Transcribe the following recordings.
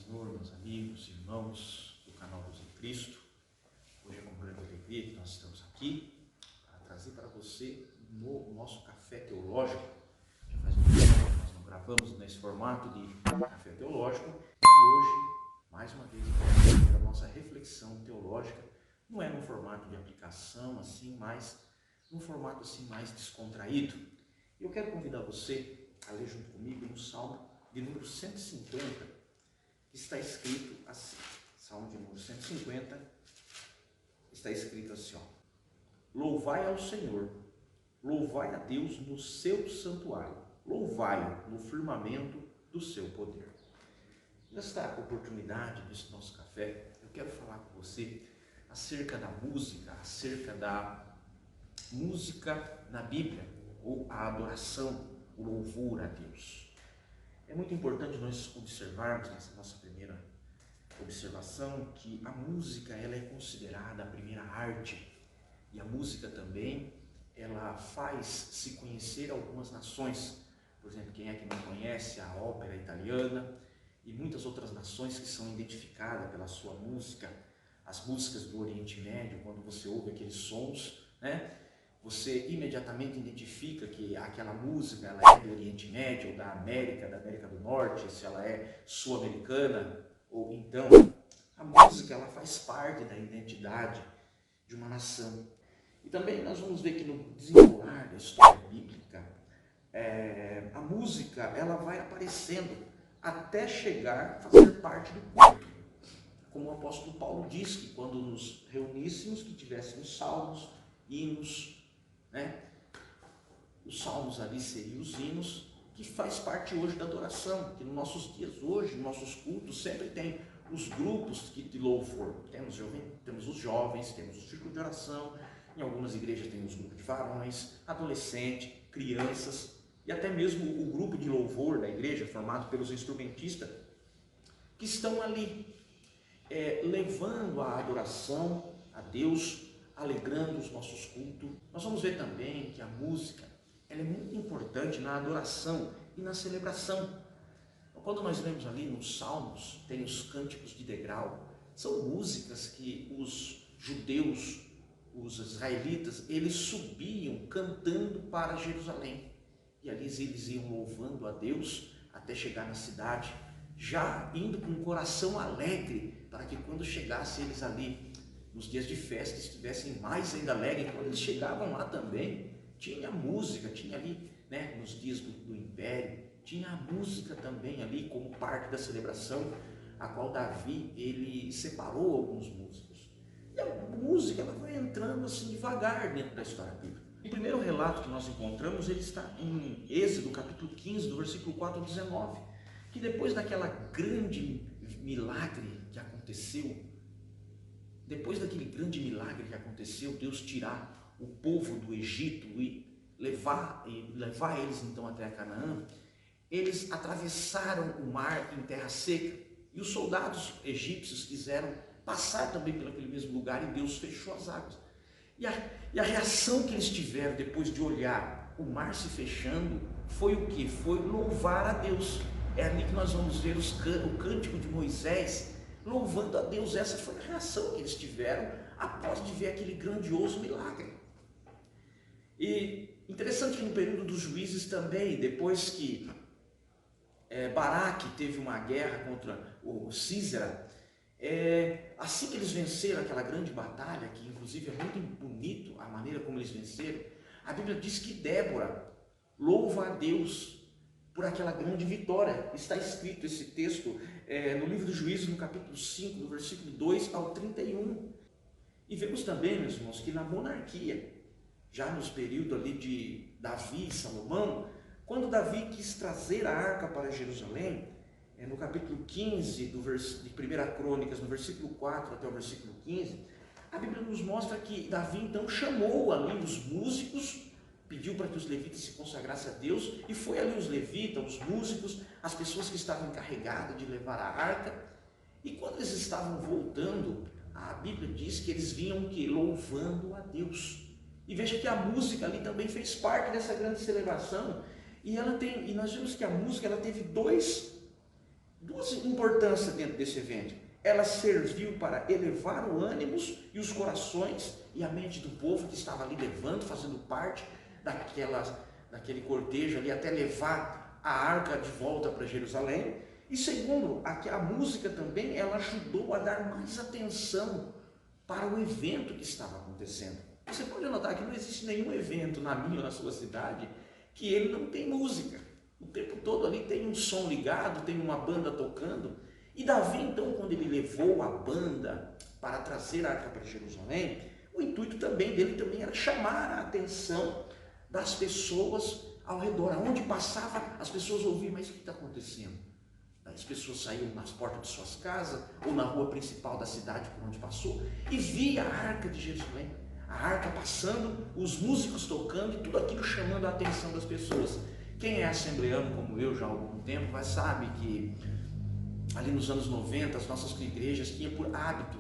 Senhor, meus amigos, irmãos do canal Luz em Cristo. Hoje é com grande alegria que nós estamos aqui para trazer para você o nosso café teológico. Já faz um tempo que nós não gravamos nesse formato de café teológico e hoje, mais uma vez, vamos fazer a nossa reflexão teológica. Não é no formato de aplicação assim, mas num formato assim mais descontraído. Eu quero convidar você a ler junto comigo no Salmo de número 150, que está escrito assim. Salmo de número 150, está escrito assim, ó: louvai ao Senhor, louvai a Deus no seu santuário, louvai-o no firmamento do seu poder. Nesta oportunidade, nesse nosso café, eu quero falar com você acerca da música na Bíblia, ou a adoração, o louvor a Deus. É muito importante nós observarmos nessa nossa primeira observação que a música ela é considerada a primeira arte, e a música também ela faz se conhecer algumas nações. Por exemplo, quem é que não conhece a ópera italiana e muitas outras nações que são identificadas pela sua música, as músicas do Oriente Médio. Quando você ouve aqueles sons, né, você imediatamente identifica que aquela música ela é do Oriente Médio, ou da América do Norte, se ela é sul-americana, ou então a música ela faz parte da identidade de uma nação. E também nós vamos ver que no desenrolar da história bíblica, a música ela vai aparecendo até chegar a fazer parte do culto. Como o apóstolo Paulo diz que quando nos reuníssemos, que tivéssemos salmos, hinos, né? Os salmos ali seriam os hinos, que faz parte hoje da adoração, que nos nossos dias hoje, nos nossos cultos, sempre tem os grupos de louvor. Temos os jovens, temos o círculo de oração, em algumas igrejas tem os grupos de varões, adolescentes, crianças, e até mesmo o grupo de louvor da igreja, formado pelos instrumentistas, que estão ali, levando a adoração a Deus, alegrando os nossos cultos. Nós vamos ver também que a música ela é muito importante na adoração e na celebração. Quando nós lemos ali nos Salmos, tem os cânticos de degrau, são músicas que os judeus, os israelitas, eles subiam cantando para Jerusalém. E ali eles iam louvando a Deus até chegar na cidade, já indo com um coração alegre, para que quando chegassem eles ali, nos dias de festa, estivessem mais ainda alegres. Quando eles chegavam lá também, tinha música, tinha ali, né, nos dias do Império, tinha a música também ali como parte da celebração, a qual Davi, ele separou alguns músicos. E a música ela vai entrando assim devagar dentro da história bíblica. O primeiro relato que nós encontramos, ele está em Êxodo, capítulo 15, do versículo 4 ao 19, que depois daquela grande milagre que aconteceu, Deus tirar o povo do Egito e levar eles então até Canaã, eles atravessaram o mar em terra seca, e os soldados egípcios quiseram passar também por aquele mesmo lugar, e Deus fechou as águas. E a reação que eles tiveram depois de olhar o mar se fechando foi o que? Foi louvar a Deus. É ali que nós vamos ver o cântico de Moisés, louvando a Deus. Essa foi a reação que eles tiveram após de ver aquele grandioso milagre. E interessante que no período dos juízes também, depois que Baraque teve uma guerra contra o Sísera, assim que eles venceram aquela grande batalha, que inclusive é muito bonito a maneira como eles venceram, a Bíblia diz que Débora louva a Deus por aquela grande vitória. Está escrito esse texto no livro dos Juízes, no capítulo 5, do versículo 2 ao 31. E vemos também, meus irmãos, que na monarquia, já nos períodos ali de Davi e Salomão, quando Davi quis trazer a arca para Jerusalém, no capítulo 15 de 1 Crônicas, no versículo 4 até o versículo 15, a Bíblia nos mostra que Davi então chamou ali os músicos, pediu para que os levitas se consagrassem a Deus, e foi ali os levitas, os músicos, as pessoas que estavam encarregadas de levar a arca. E quando eles estavam voltando, a Bíblia diz que eles vinham louvando a Deus. E veja que a música ali também fez parte dessa grande celebração. E nós vemos que a música ela teve dois duas importâncias dentro desse evento. Ela serviu para elevar o ânimo e os corações e a mente do povo que estava ali levando, fazendo parte daquele cortejo ali, até levar a arca de volta para Jerusalém. E segundo, a música também, ela ajudou a dar mais atenção para o evento que estava acontecendo. Você pode notar que não existe nenhum evento na minha ou na sua cidade que ele não tem música. O tempo todo ali tem um som ligado, tem uma banda tocando. E Davi, então, quando ele levou a banda para trazer a arca para Jerusalém, o intuito dele também era chamar a atenção das pessoas ao redor. Aonde passava, as pessoas ouviam, mas o que está acontecendo? As pessoas saíam nas portas de suas casas ou na rua principal da cidade por onde passou e via a arca de Jerusalém, a arca passando, os músicos tocando e tudo aquilo chamando a atenção das pessoas. Quem é assembleano como eu já há algum tempo sabe que ali nos anos 90 as nossas igrejas tinham por hábito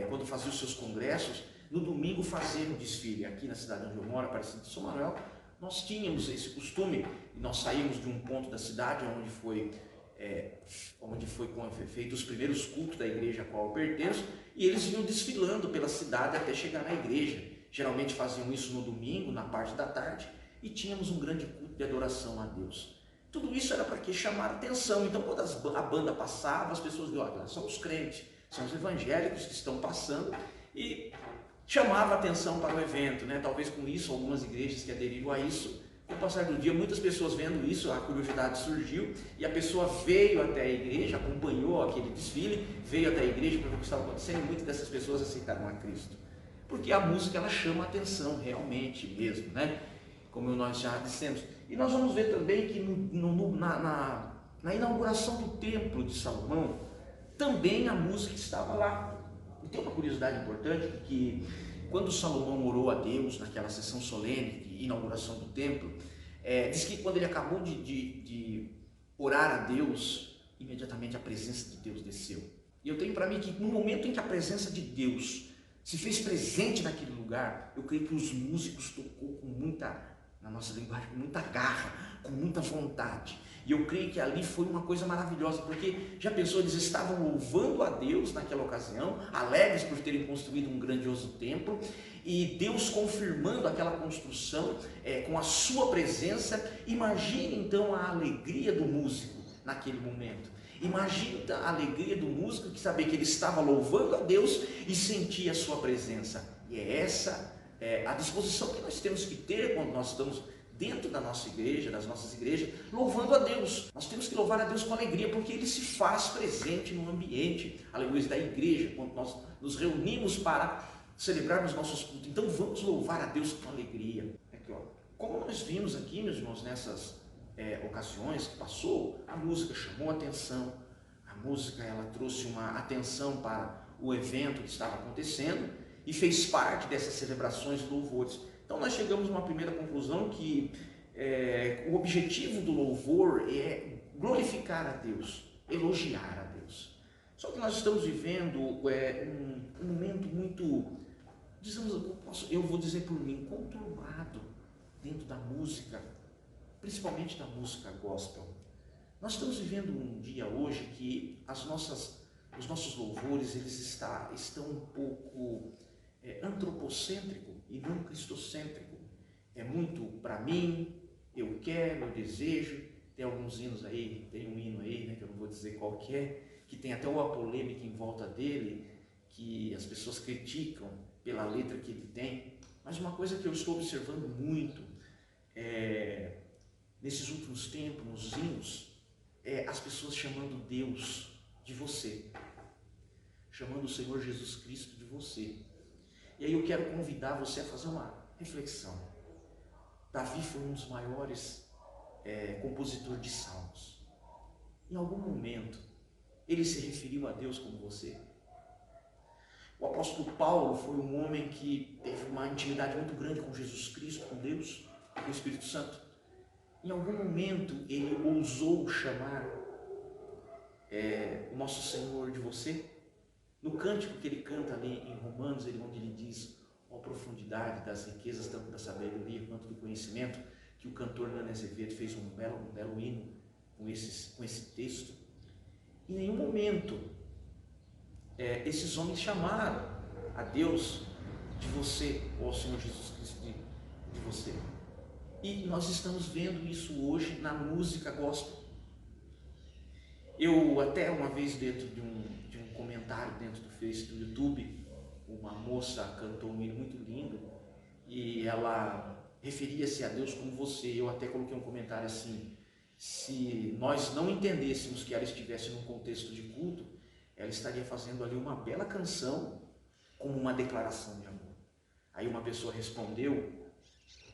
quando faziam os seus congressos, no domingo fazer um desfile. Aqui na cidade onde eu moro, Aparecida de São Manuel, nós tínhamos esse costume. Nós saímos de um ponto da cidade onde foi feitos os primeiros cultos da igreja a qual eu pertenço, e eles vinham desfilando pela cidade até chegar na igreja. Geralmente faziam isso no domingo, na parte da tarde, e tínhamos um grande culto de adoração a Deus. Tudo isso era para que chamar atenção. Então, quando a banda passava, as pessoas diziam: olha, são os crentes, são os evangélicos que estão passando, e chamava atenção para o evento, né? Talvez com isso, algumas igrejas que aderiram a isso, com o passar do dia, muitas pessoas vendo isso, a curiosidade surgiu, e a pessoa veio até a igreja, acompanhou aquele desfile, veio até a igreja para ver o que estava acontecendo, e muitas dessas pessoas aceitaram a Cristo. Porque a música, ela chama a atenção, realmente mesmo, né? Como nós já dissemos. E nós vamos ver também que na inauguração do templo de Salomão, também a música estava lá. E tem uma curiosidade importante, que quando Salomão orou a Deus, naquela sessão solene de inauguração do templo, diz que quando ele acabou de orar a Deus, imediatamente a presença de Deus desceu. E eu tenho para mim que no momento em que a presença de Deus se fez presente naquele lugar, eu creio que os músicos tocou com muita, na nossa linguagem, com muita garra, com muita vontade. E eu creio que ali foi uma coisa maravilhosa, porque já pensou, eles estavam louvando a Deus naquela ocasião, alegres por terem construído um grandioso templo, e Deus confirmando aquela construção com a sua presença. Imagine então a alegria do músico naquele momento. Imagine a alegria do músico que sabia que ele estava louvando a Deus e sentia a sua presença. E é essa a disposição que nós temos que ter quando nós estamos dentro da nossa igreja, das nossas igrejas, louvando a Deus. Nós temos que louvar a Deus com alegria, porque Ele se faz presente no ambiente, aleluia, da igreja, quando nós nos reunimos para celebrarmos nossos cultos. Então vamos louvar a Deus com alegria. Aqui, ó. Como nós vimos aqui, meus irmãos, nessas ocasiões que passou, a música chamou a atenção, a música ela trouxe uma atenção para o evento que estava acontecendo e fez parte dessas celebrações e louvores. Então nós chegamos a uma primeira conclusão que o objetivo do louvor é glorificar a Deus, elogiar a Deus. Só que nós estamos vivendo um momento muito, eu vou dizer por mim, conturbado dentro da música, principalmente da música gospel. Nós estamos vivendo um dia hoje que os nossos louvores eles estão um pouco antropocêntrico e não cristocêntrico. É muito para mim, eu quero, eu desejo. Tem alguns hinos aí, tem um hino aí, né, que eu não vou dizer qual que tem até uma polêmica em volta dele, que as pessoas criticam pela letra que ele tem. Mas uma coisa que eu estou observando muito nesses últimos tempos, nos hinos, as pessoas chamando Deus de você, chamando o Senhor Jesus Cristo de você. E aí eu quero convidar você a fazer uma reflexão. Davi foi um dos maiores compositores de salmos. Em algum momento, ele se referiu a Deus como você. O apóstolo Paulo foi um homem que teve uma intimidade muito grande com Jesus Cristo, com Deus, com o Espírito Santo. Em algum momento, ele ousou chamar o nosso Senhor de você. No cântico que ele canta ali em Romanos, onde ele diz: ó profundidade das riquezas, tanto da sabedoria quanto do conhecimento, que o cantor Nani Azevedo fez um belo hino com esse texto. Em nenhum momento esses homens chamaram a Deus de você, ou ao Senhor Jesus Cristo de você. E nós estamos vendo isso hoje na música gospel. Eu até uma vez dentro de um comentário dentro do Facebook, do YouTube, uma moça cantou um hino muito lindo e ela referia-se a Deus como você. Eu até coloquei um comentário assim: se nós não entendêssemos que ela estivesse num contexto de culto, ela estaria fazendo ali uma bela canção como uma declaração de amor. Aí uma pessoa respondeu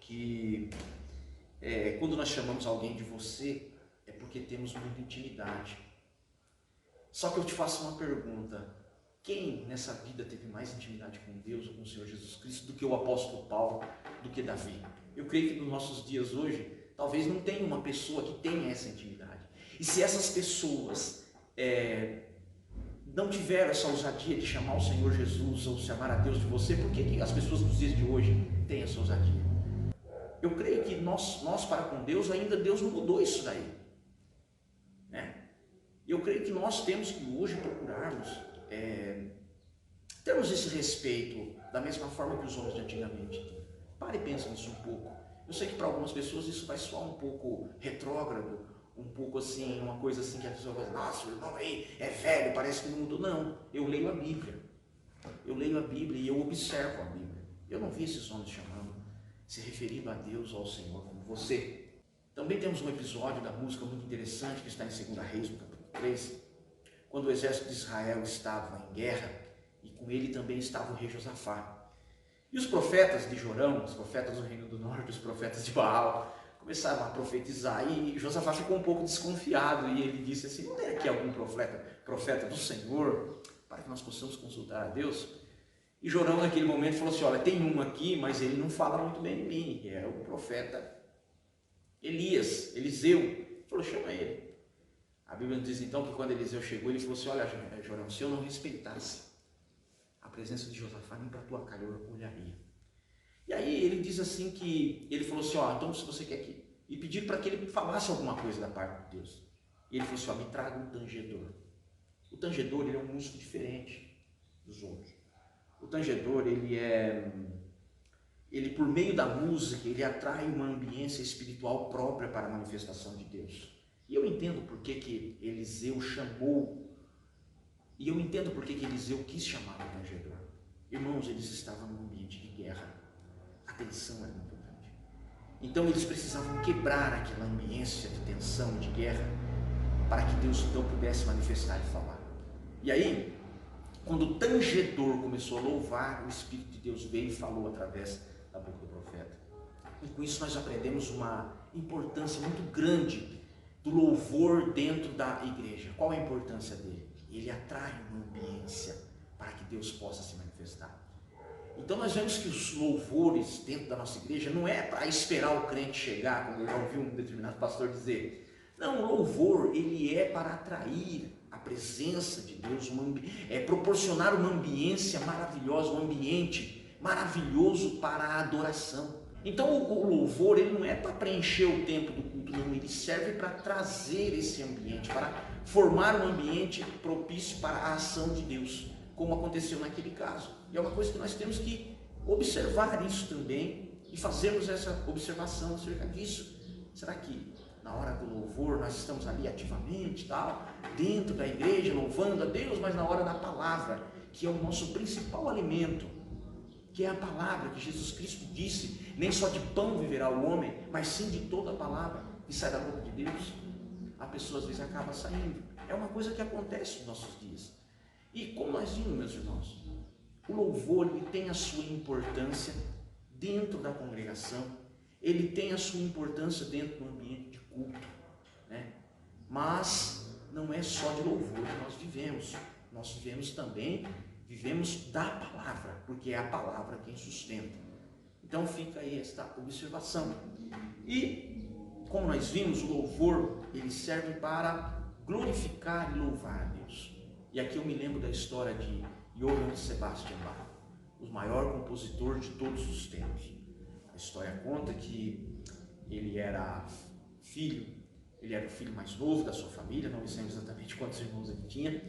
que quando nós chamamos alguém de você, é porque temos muita intimidade. Só que eu te faço uma pergunta: quem nessa vida teve mais intimidade com Deus ou com o Senhor Jesus Cristo do que o apóstolo Paulo, do que Davi? Eu creio que nos nossos dias hoje, talvez não tenha uma pessoa que tenha essa intimidade. E se essas pessoas não tiveram essa ousadia de chamar o Senhor Jesus ou chamar a Deus de você, por que as pessoas dos dias de hoje têm essa ousadia? Eu creio que nós para com Deus, ainda Deus não mudou isso daí, né? Eu creio que nós temos que hoje procurarmos termos esse respeito da mesma forma que os homens de antigamente tinham. Pare e pense nisso um pouco. Eu sei que para algumas pessoas isso vai soar um pouco retrógrado, um pouco assim, uma coisa assim que a pessoa vai dizer: nossa, o irmão aí é velho, parece que não mudou. Não, eu leio a Bíblia. Eu leio a Bíblia e eu observo a Bíblia. Eu não vi esses homens chamando, se referindo a Deus ou ao Senhor como você. Também temos um episódio da música muito interessante que está em 2 Reis, no capítulo 3, quando o exército de Israel estava em guerra e com ele também estava o rei Josafá. E os profetas de Jorão, os profetas do Reino do Norte, os profetas de Baal, começaram a profetizar e Josafá ficou um pouco desconfiado e ele disse assim: não tem aqui algum profeta do Senhor para que nós possamos consultar a Deus? E Jorão naquele momento falou assim: olha, tem um aqui, mas ele não fala muito bem de mim, é o profeta Eliseu. Ele falou: chama ele. A Bíblia diz então que quando Eliseu chegou, ele falou assim: olha, Jorão, se eu não respeitasse a presença de Josafá, nem para a tua cara eu olharia. E aí ele diz assim que, ele falou assim: ó, então se você quer que... E pediu para que ele falasse alguma coisa da parte de Deus. E ele falou assim: ó, me traga um tangedor. O tangedor, ele é um músico diferente dos outros. O tangedor, ele por meio da música, ele atrai uma ambiência espiritual própria para a manifestação de Deus. E eu entendo por que Eliseu chamou, e eu entendo por que Eliseu quis chamar o tangedor. Irmãos, eles estavam num ambiente de guerra. A tensão era muito grande. Então eles precisavam quebrar aquela ambiência de tensão, de guerra, para que Deus então pudesse manifestar e falar. E aí, quando o tangedor começou a louvar, o Espírito de Deus veio e falou através da boca do profeta. E com isso nós aprendemos uma importância muito grande do louvor dentro da igreja. Qual é a importância dele? Ele atrai uma ambiência para que Deus possa se manifestar. Então nós vemos que os louvores dentro da nossa igreja não é para esperar o crente chegar, como eu já ouvi um determinado pastor dizer. Não, o louvor, ele é para atrair a presença de Deus, proporcionar uma ambiência maravilhosa, um ambiente maravilhoso para a adoração. Então o louvor, ele não é para preencher o tempo do culto, não, ele serve para trazer esse ambiente, para formar um ambiente propício para a ação de Deus, como aconteceu naquele caso. E é uma coisa que nós temos que observar isso também e fazermos essa observação acerca disso. Será que na hora do louvor nós estamos ali ativamente, tal, dentro da igreja, louvando a Deus, mas na hora da palavra, que é o nosso principal alimento, que é a palavra que Jesus Cristo disse: nem só de pão viverá o homem, mas sim de toda a palavra que sai da boca de Deus, a pessoa às vezes acaba saindo. É uma coisa que acontece nos nossos dias. E como nós vimos, meus irmãos, o louvor, ele tem a sua importância dentro da congregação, ele tem a sua importância dentro do ambiente de culto, né? Mas não é só de louvor que nós vivemos também, vivemos da palavra, porque é a palavra quem sustenta. Então fica aí esta observação. E como nós vimos, o louvor, ele serve para glorificar e louvar a Deus. E aqui eu me lembro da história de Johann Sebastian Bach, o maior compositor de todos os tempos. A história conta que ele era filho Ele era o filho mais novo da sua família, não sabemos exatamente quantos irmãos ele tinha.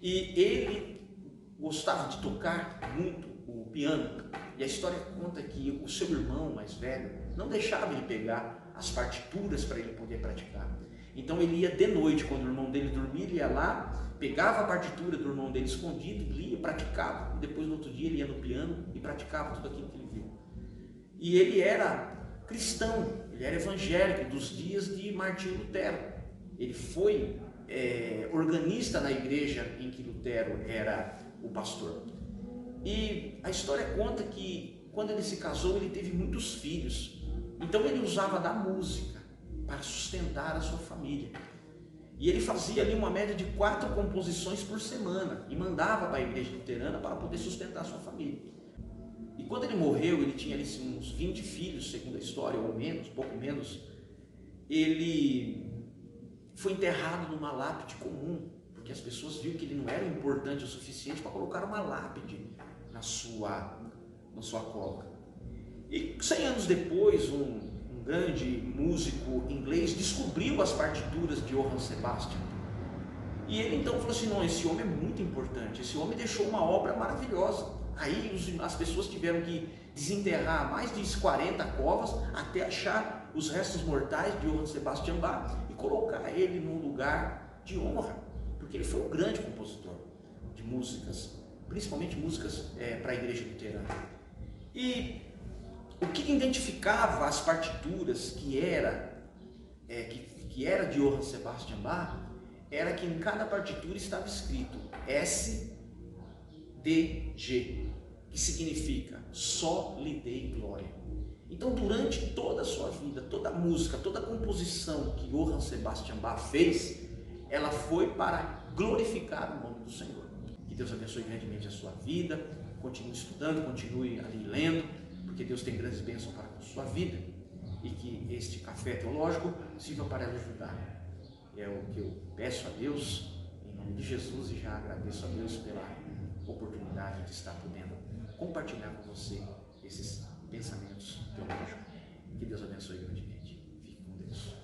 E ele gostava de tocar muito o piano. E a história conta que o seu irmão mais velho não deixava ele pegar as partituras para ele poder praticar. Então ele ia de noite, quando o irmão dele dormia, ele ia lá, pegava a partitura do irmão dele escondido, lia, praticava, e depois no outro dia ele ia no piano e praticava tudo aquilo que ele viu. E ele era cristão, ele era evangélico dos dias de Martinho Lutero. Ele foi organista na igreja em que Lutero era o pastor. E a história conta que quando ele se casou, ele teve muitos filhos. Então ele usava da música para sustentar a sua família. E ele fazia ali uma média de 4 composições por semana e mandava para a igreja luterana para poder sustentar a sua família. E quando ele morreu, ele tinha ali uns 20 filhos, segundo a história, ou menos, pouco menos. Ele foi enterrado numa lápide comum, porque as pessoas viram que ele não era importante o suficiente para colocar uma lápide na sua cova. E 100 anos depois, um grande músico inglês descobriu as partituras de Johann Sebastian. E ele então falou assim, não, esse homem é muito importante, esse homem deixou uma obra maravilhosa. Aí as pessoas tiveram que desenterrar mais de 40 covas até achar os restos mortais de Johann Sebastian Bach e colocar ele num lugar de honra, porque ele foi um grande compositor de músicas, principalmente músicas para a igreja luterana. E o que identificava as partituras que era de Johann Sebastian Bach era que em cada partitura estava escrito S, D, G, que significa só lhe dei glória. Então, durante toda a sua vida, toda a música, toda a composição que Johann Sebastian Bach fez, ela foi para glorificar o nome do Senhor. Que Deus abençoe grandemente a sua vida, continue estudando, continue ali lendo, porque Deus tem grandes bênçãos para a sua vida, e que este café teológico sirva para ela ajudar. É o que eu peço a Deus, em nome de Jesus, e já agradeço a Deus pela oportunidade de estar podendo compartilhar com você esses pensamentos teológicos. Que Deus abençoe grandemente. Fique com Deus.